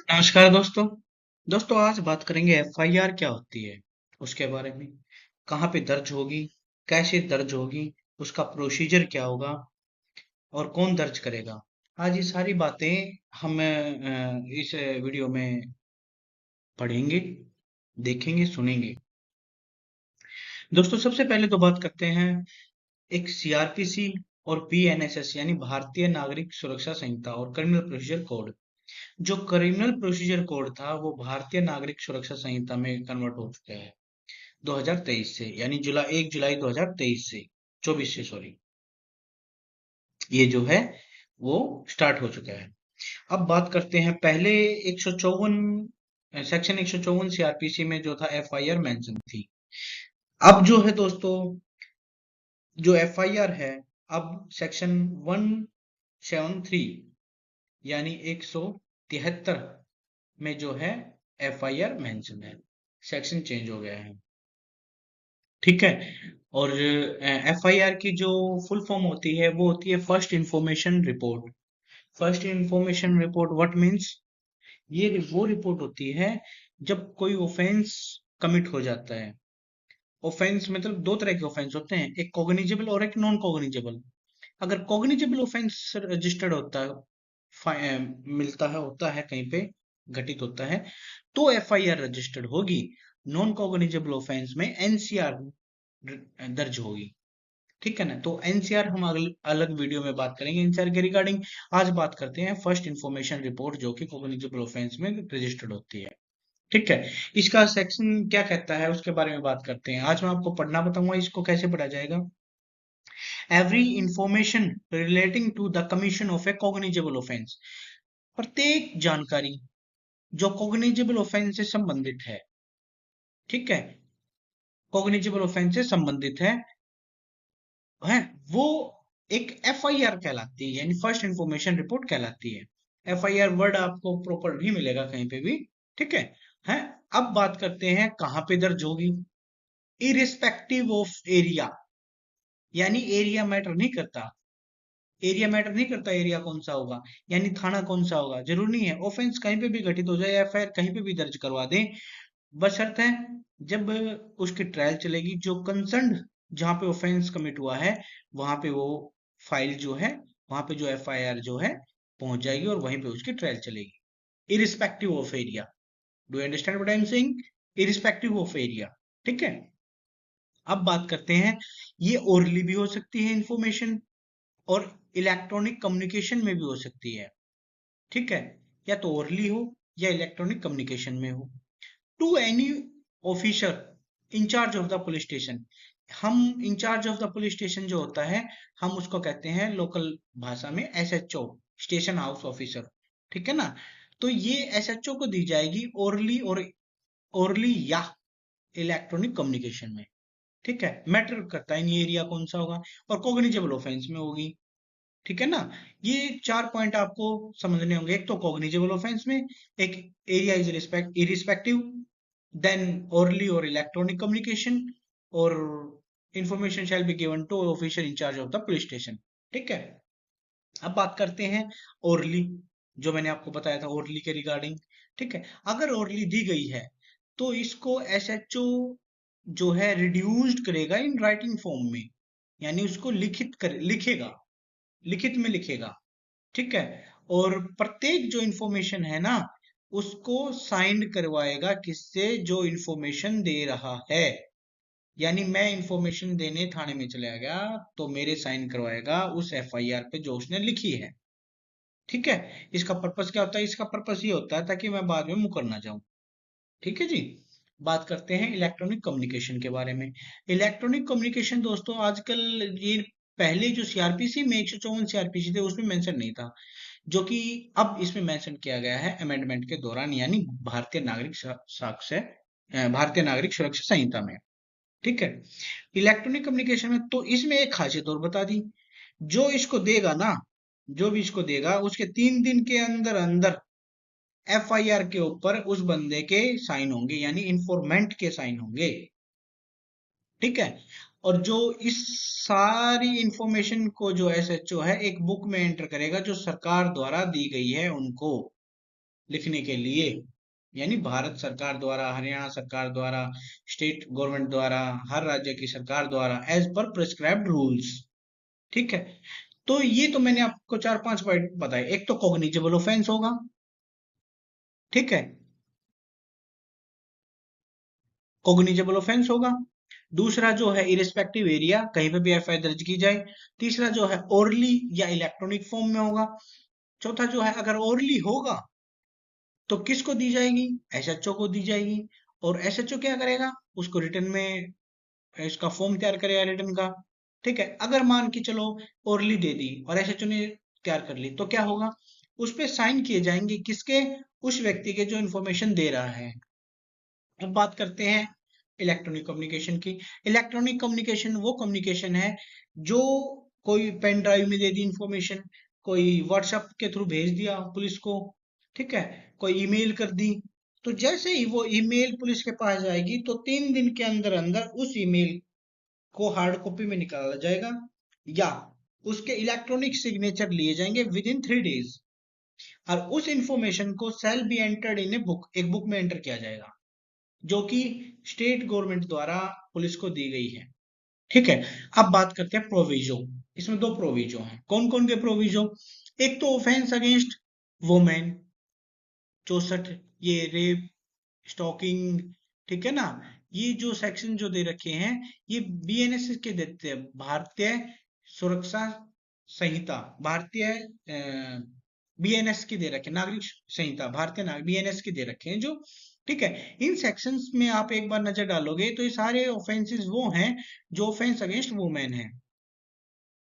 नमस्कार दोस्तों। आज बात करेंगे एफआईआर क्या होती है, उसके बारे में। कहाँ पे दर्ज होगी, कैसे दर्ज होगी, उसका प्रोसीजर क्या होगा और कौन दर्ज करेगा। आज ये सारी बातें हम इस वीडियो में पढ़ेंगे, देखेंगे, सुनेंगे। दोस्तों सबसे पहले तो बात करते हैं एक सीआरपीसी और बीएनएसएस यानी भारतीय नागरिक सुरक्षा संहिता और क्रिमिनल प्रोसीजर कोड। जो क्रिमिनल प्रोसीजर कोड था वो भारतीय नागरिक सुरक्षा संहिता में कन्वर्ट हो चुका है 2023 से, यानी 1 जुलाई 2023 से, 24 से सॉरी, ये जो है वो स्टार्ट हो चुका है। अब बात करते हैं पहले 154 सेक्शन 154 सीआरपीसी में जो था एफआईआर मेंशन थी। अब जो है दोस्तों, जो एफआईआर है, अब सेक्शन 173 यानी 173 में जो है एफआईआर मेंशन है, सेक्शन चेंज हो गया है। ठीक है। और एफआईआर की जो फुल फॉर्म होती है वो होती है first information report. First information report what means, ये वो रिपोर्ट होती है जब कोई ऑफेंस कमिट हो जाता है। ऑफेंस मतलब दो तरह के ऑफेंस होते हैं, एक कॉग्निजेबल और एक नॉन कॉग्निजेबल। अगर कॉग्निजेबल ऑफेंस रजिस्टर्ड होता है, मिलता है, होता है कहीं पे, घटित होता है, तो एफआईआर रजिस्टर्ड होगी। नॉन कॉग्निजेबल ऑफेंस में एनसीआर दर्ज होगी। ठीक है ना। तो एनसीआर हम अलग वीडियो में बात करेंगे एनसीआर के रिगार्डिंग। आज बात करते हैं फर्स्ट इंफॉर्मेशन रिपोर्ट जो कि कॉग्निजेबल ऑफेंस में रजिस्टर्ड होती है। ठीक है। इसका सेक्शन क्या कहता है उसके बारे में बात करते हैं। आज मैं आपको पढ़ना बताऊंगा, इसको कैसे पढ़ा जाएगा। Every information relating to the commission of a cognizable offence, प्रत्येक जानकारी जो कॉग्निजेबल ऑफेंस से संबंधित है। ठीक है, कॉग्निजेबल ऑफेंस से संबंधित है वो एक एफआईआर कहलाती है, यानी फर्स्ट इंफॉर्मेशन रिपोर्ट कहलाती है। एफआईआर वर्ड आपको प्रॉपर नहीं मिलेगा कहीं पे भी। ठीक है। अब बात करते हैं कहां पे दर्ज होगी। इरिस्पेक्टिव ऑफ एरिया, यानी एरिया मैटर नहीं करता। एरिया मैटर नहीं करता, एरिया कौन सा होगा, यानी थाना कौन सा होगा, जरूरी नहीं है। ऑफेंस कहीं पे भी घटित हो जाए, एफआईआर कहीं पे भी दर्ज करवा दें, बशर्ते जब उसकी ट्रायल चलेगी, जो कंसर्न जहां पे ऑफेंस कमिट हुआ है वहां पे वो फाइल जो है, वहां पे जो एफआईआर जो है पहुंच जाएगी और वहीं पे उसकी ट्रायल चलेगी, irrespective of area. Do you understand what I am saying? Irrespective of area. ठीक है। अब बात करते हैं, ये ओरली भी हो सकती है इंफॉर्मेशन और इलेक्ट्रॉनिक कम्युनिकेशन में भी हो सकती है। ठीक है, या तो ओरली हो या इलेक्ट्रॉनिक कम्युनिकेशन में हो। To any officer in charge of the police station. हम incharge of the police station जो होता है, हम उसको कहते हैं लोकल भाषा में एसएचओ, स्टेशन हाउस ऑफिसर। ठीक है ना। तो ये एसएचओ को दी जाएगी ओरली और ओरली या इलेक्ट्रॉनिक कम्युनिकेशन में। ठीक है, मैटर करता है ये एरिया कौन सा होगा, और कॉग्निजेबल ऑफेंस में होगी। ठीक है ना। ये चार पॉइंट आपको समझने होंगे। एक तो कॉग्निजेबल ऑफेंस में, एक area is respect irrespective, then orally और इलेक्ट्रॉनिक कम्युनिकेशन, और information shall be given to officer in charge of the police station. ठीक है। अब बात करते हैं ओरली, जो मैंने आपको बताया था ओरली के रिगार्डिंग। ठीक है, अगर ओरली दी गई है तो इसको एसएचओ जो है रिड्यूस्ड करेगा इन राइटिंग फॉर्म में, यानी उसको लिखेगा, लिखित में लिखेगा। ठीक है। और प्रत्येक जो इंफॉर्मेशन है ना, उसको साइन करवाएगा किससे, जो इंफॉर्मेशन दे रहा है। यानी मैं इंफॉर्मेशन देने थाने में चला गया तो मेरे साइन करवाएगा उस एफआईआर पे जो उसने लिखी है। ठीक है। इसका पर्पस क्या होता है, इसका पर्पस ये होता है ताकि मैं बाद में मुकर ना जाऊं। ठीक है जी। बात करते हैं इलेक्ट्रॉनिक कम्युनिकेशन के बारे में। इलेक्ट्रॉनिक कम्युनिकेशन दोस्तों आजकल, ये पहले जो सीआरपीसी में 154 सीआरपीसी थे उसमें मेंशन नहीं था, जो कि अब इसमें मेंशन किया गया है अमेंडमेंट के दौरान, यानी भारतीय नागरिक साक्ष्य भारतीय नागरिक सुरक्षा संहिता में। ठीक है। इलेक्ट्रॉनिक कम्युनिकेशन में तो इसमें एक खासियत और बता दी, जो इसको देगा ना, जो भी इसको देगा उसके 3 दिन के अंदर अंदर एफआईआर के ऊपर उस बंदे के साइन होंगे, यानी इंफॉर्मेंट के साइन होंगे। ठीक है। और जो इस सारी इंफॉर्मेशन को जो एसएचओ है एक बुक में एंटर करेगा जो सरकार द्वारा दी गई है उनको। लिखने के लिए, यानी भारत सरकार द्वारा, हरियाणा सरकार द्वारा, स्टेट गवर्नमेंट द्वारा, हर राज्य की सरकार द्वारा, एज पर प्रिस्क्राइब्ड रूल्स। ठीक है, तो ये तो मैंने आपको चार पांच पॉइंट बताए। एक तो कॉग्निजेबल ऑफेंस होगा, ठीक है, कॉग्निजेबल ऑफेंस होगा। दूसरा जो है इरिस्पेक्टिव एरिया, कहीं पे भी एफआईआर दर्ज की जाए। तीसरा जो है ओरली या इलेक्ट्रॉनिक फॉर्म में होगा। चौथा जो है अगर ओरली होगा तो किसको दी जाएगी, एसएचओ को दी जाएगी। और एसएचओ क्या करेगा, उसको रिटर्न में इसका फॉर्म तैयार करेगा रिटर्न का। ठीक है, अगर मान के चलो ओरली दे दी और एसएचओ ने तैयार कर ली तो क्या होगा, उस पे साइन किए जाएंगे किसके, उस व्यक्ति के जो इन्फॉर्मेशन दे रहा है। अब बात करते हैं इलेक्ट्रॉनिक कम्युनिकेशन की। इलेक्ट्रॉनिक कम्युनिकेशन वो कम्युनिकेशन है जो कोई पेन ड्राइव में दे दी इंफॉर्मेशन, कोई व्हाट्सएप के थ्रू भेज दिया पुलिस को, ठीक है, कोई ईमेल कर दी। तो जैसे ही वो ईमेल पुलिस के पास जाएगी तो 3 दिन के अंदर अंदर उस ईमेल को हार्ड कॉपी में निकाला जाएगा, या उसके इलेक्ट्रॉनिक सिग्नेचर लिए जाएंगे विद इन 3 डेज। और उस इंफॉर्मेशन को shall be entered in a book, एक बुक में एंटर किया जाएगा जो कि स्टेट गवर्नमेंट द्वारा पुलिस को दी गई है। ठीक है, अब बात करते हैं प्रोविजो। इसमें दो प्रोविजो हैं, कौन कौन के प्रोविजो। एक तो ऑफेंस अगेंस्ट वुमेन 64, ये रेप, स्टॉकिंग, ठीक है ना, ये जो सेक्शन जो दे रखे हैं ये बीएनएस के देते हैं, भारतीय सुरक्षा संहिता, भारतीय बीएनएस की दे रखे हैं, नागरिक संहिता, भारतीय नागरिक बीएनएस की दे रखे हैं जो। ठीक है, इन सेक्शंस में आप एक बार नजर डालोगे तो ये सारे ऑफेंसेस वो हैं जो ऑफेंस अगेंस्ट वुमेन है।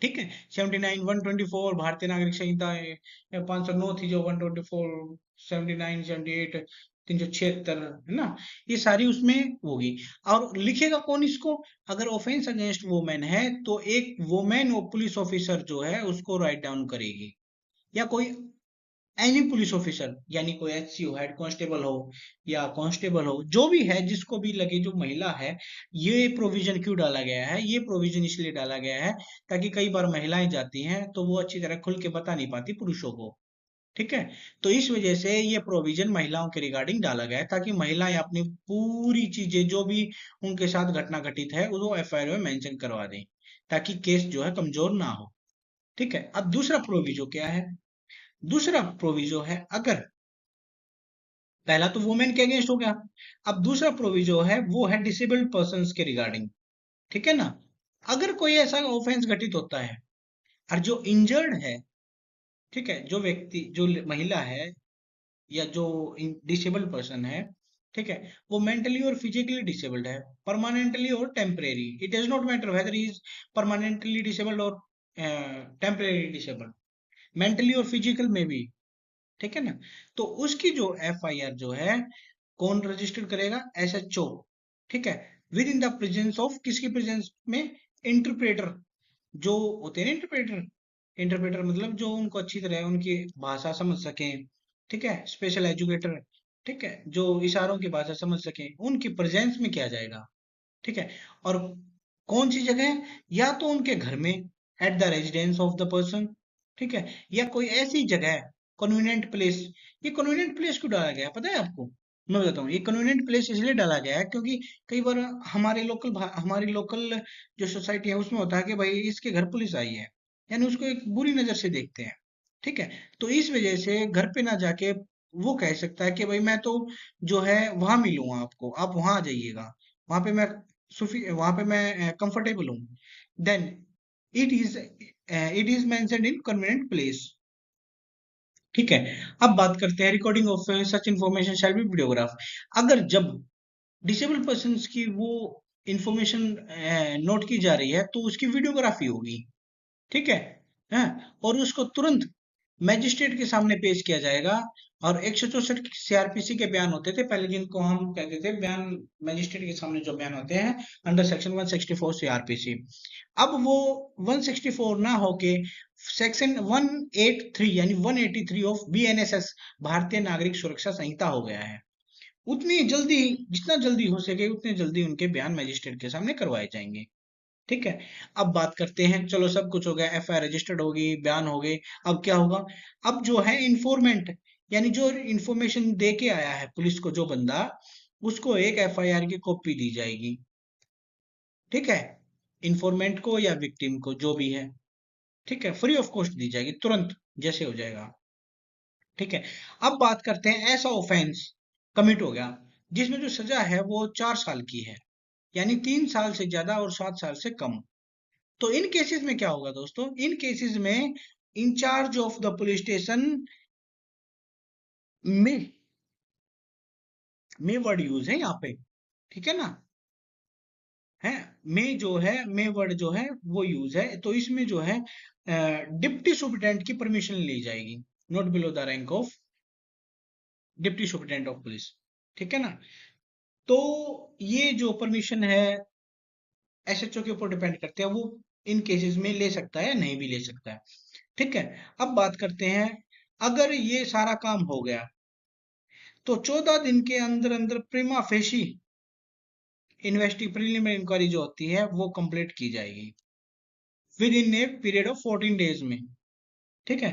ठीक है, 79 124 भारतीय नागरिक संहिता है, 509 थी जो 124, 79 78 376 है ना, ये सारी उसमें होगी। और लिखेगा कौन इसको, अगर ऑफेंस अगेंस्ट वुमेन है तो एक वुमेन पुलिस ऑफिसर जो है उसको राइट डाउन करेगी, या कोई एनी पुलिस ऑफिसर, यानी कोई एचसी हो, हेड कांस्टेबल हो या कांस्टेबल हो, जो भी है जिसको भी लगे जो महिला है। ये प्रोविजन क्यों डाला गया है, ये प्रोविजन इसलिए डाला गया है ताकि कई बार महिलाएं जाती हैं तो वो अच्छी तरह खुल के बता नहीं पाती पुरुषों को। ठीक है, तो इस वजह से ये प्रोविजन महिलाओं के रिगार्डिंग डाला गया है ताकि महिलाएं अपनी पूरी चीजें जो भी उनके साथ घटना घटित है वो एफआईआर में मेंशन करवा दें, ताकि केस जो है कमजोर ना हो। ठीक है, अब दूसरा प्रोविजो क्या है, दूसरा प्रोविजो है, अगर पहला तो वुमेन के अगेंस्ट हो गया, अब दूसरा प्रोविजो है वो है डिसेबल्ड पर्सन्स के रिगार्डिंग। ठीक है ना, अगर कोई ऐसा ऑफेंस घटित होता है और जो इंजर्ड है, ठीक है, जो व्यक्ति जो महिला है या जो डिसेबल्ड पर्सन है, ठीक है, वो मेंटली और फिजिकली डिसेबल्ड है, परमानेंटली और temporary, it does not matter whether he is permanently disabled और टेम्परेरी डिसेबल्ड, मेंटली और फिजिकल में भी। ठीक है ना, तो उसकी जो एफआईआर जो है कौन रजिस्टर करेगा, एसएचओ। ठीक है, with in the presence of, किसकी प्रेजेंस में, इंटरप्रेटर, जो होते हैं ना इंटरप्रेटर, इंटरप्रेटर मतलब जो उनको अच्छी तरह उनकी भाषा समझ सके, ठीक है, स्पेशल एजुकेटर, ठीक है, जो इशारों की भाषा समझ सके, उनकी प्रेजेंस में किया जाएगा। ठीक है, और कौन सी जगह, या तो उनके घर में, at the residence of the person, ठीक है, या कोई ऐसी जगह, कन्वीनियंट प्लेस। ये कन्वीनियंट प्लेस क्यों डाला गया है पता है आपको, मैं बताता हूँ। ये कन्वीनियंट प्लेस इसलिए डाला गया है क्योंकि कई बार हमारी लोकल जो सोसाइटी है उसमें होता है कि भाई इसके घर पुलिस आई है, यानी उसको एक बुरी नजर से देखते हैं। ठीक है, तो इस वजह से घर पे ना जाके वो कह सकता है कि भाई मैं तो जो है वहां मिलूंगा आपको, आप वहां आ जाइएगा, वहां पे मैं वहां पे मैं कंफर्टेबल हूँ। Then it is mentioned in convenient place. ठीक है, अब बात करते हैं recording of such information shall be videograph. अगर जब डिसेबल पर्सन की वो इंफॉर्मेशन नोट की जा रही है तो उसकी वीडियोग्राफी होगी। ठीक है, हाँ, और उसको तुरंत मैजिस्ट्रेट के सामने पेश किया जाएगा। और 164 सीआरपीसी के बयान होते थे पहले, जिनको हम कहते थे बयान, मैजिस्ट्रेट के सामने जो बयान होते हैं अंडर सेक्शन 164 सीआरपीसी। अब वो 164 ना होके सेक्शन 183 यानी 183 ऑफ बीएनएसएस, भारतीय नागरिक सुरक्षा संहिता हो गया है। उतनी जल्दी, जितना जल्दी हो सके उतने जल्दी उनके बयान मैजिस्ट्रेट के सामने करवाए जाएंगे। ठीक है, अब बात करते हैं, चलो सब कुछ हो गया, एफआईआर रजिस्टर्ड होगी, बयान हो गए, अब क्या होगा, अब जो है इंफॉर्मेंट यानी जो इंफॉर्मेशन दे के आया है पुलिस को जो बंदा, उसको एक एफआईआर की कॉपी दी जाएगी। ठीक है, इंफॉर्मेंट को या विक्टिम को, जो भी है। ठीक है, फ्री ऑफ कॉस्ट दी जाएगी, तुरंत जैसे हो जाएगा। ठीक है, अब बात करते हैं, ऐसा ऑफेंस कमिट हो गया जिसमें जो सजा है वो 4 साल की है, यानी 3 साल से ज्यादा और 7 साल से कम। तो इन केसेस में क्या होगा दोस्तों, इन केसेस में in charge of the police station में वर्ड यूज है यहाँ पे, ठीक है ना, है, में जो है, में वर्ड जो है वो यूज है, तो इसमें जो है डिप्टी सुपरिटेंडेंट की परमिशन ली जाएगी, not below the rank of deputy superintendent of police. ठीक है ना, तो ये जो परमिशन है एसएचओ के ऊपर डिपेंड करते हैं, वो इन केसेस में ले सकता है, नहीं भी ले सकता है। ठीक है, अब बात करते हैं, अगर ये सारा काम हो गया तो 14 दिन के अंदर अंदर प्रीमा फेशी प्रीलिमिनरी इंक्वायरी जो होती है वो कंप्लीट की जाएगी with in a period of 14 days में। ठीक है,